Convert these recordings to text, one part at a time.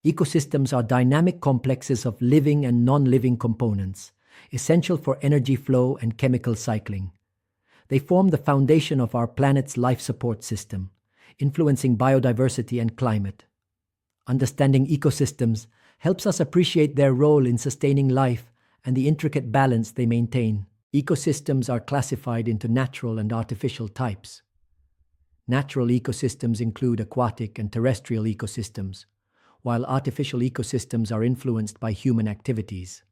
Ecosystems are dynamic complexes of living and non-living components, essential for energy flow and chemical cycling. They form the foundation of our planet's life support system, influencing biodiversity and climate. Understanding ecosystems helps us appreciate their role in sustaining life and the intricate balance they maintain. Ecosystems are classified into natural and artificial types. Natural ecosystems include aquatic and terrestrial ecosystems, while artificial ecosystems are influenced by human activities.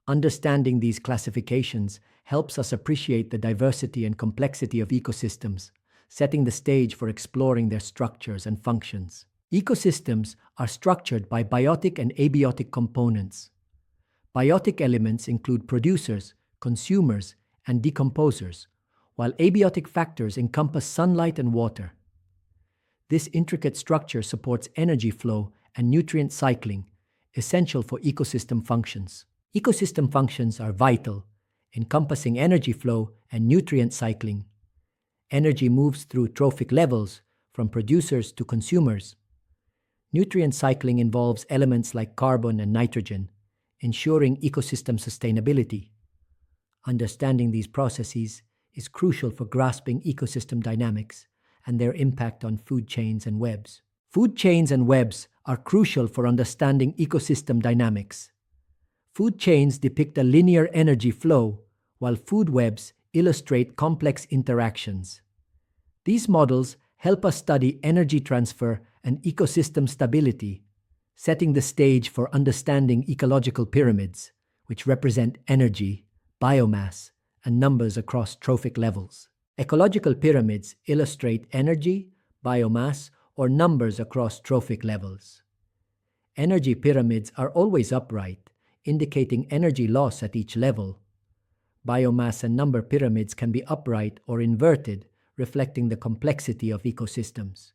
Understanding these classifications helps us appreciate the diversity and complexity of ecosystems, setting the stage for exploring their structures and functions. Ecosystems are structured by biotic and abiotic components. Biotic elements include producers, consumers, and decomposers, while abiotic factors encompass sunlight and water. This intricate structure supports energy flow and nutrient cycling, essential for ecosystem functions. Ecosystem functions are vital, encompassing energy flow and nutrient cycling. Energy moves through trophic levels, from producers to consumers. Nutrient cycling involves elements like carbon and nitrogen, ensuring ecosystem sustainability. Understanding these processes is crucial for grasping ecosystem dynamics and their impact on food chains and webs. Food chains and webs are crucial for understanding ecosystem dynamics. Food chains depict a linear energy flow, while food webs illustrate complex interactions. These models help us study energy transfer and ecosystem stability, setting the stage for understanding ecological pyramids, which represent energy, biomass, and numbers across trophic levels. Ecological pyramids illustrate energy, biomass, or numbers across trophic levels. Energy pyramids are always upright, indicating energy loss at each level. Biomass and number pyramids can be upright or inverted, reflecting the complexity of ecosystems.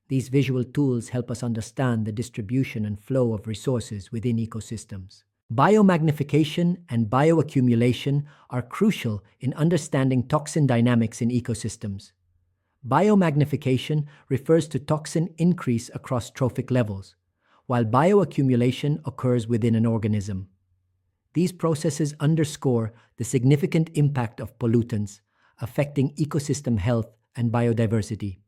These visual tools help us understand the distribution and flow of resources within ecosystems. Biomagnification and bioaccumulation are crucial in understanding toxin dynamics in ecosystems. Biomagnification refers to toxin increase across trophic levels, while bioaccumulation occurs within an organism. These processes underscore the significant impact of pollutants affecting ecosystem health and biodiversity.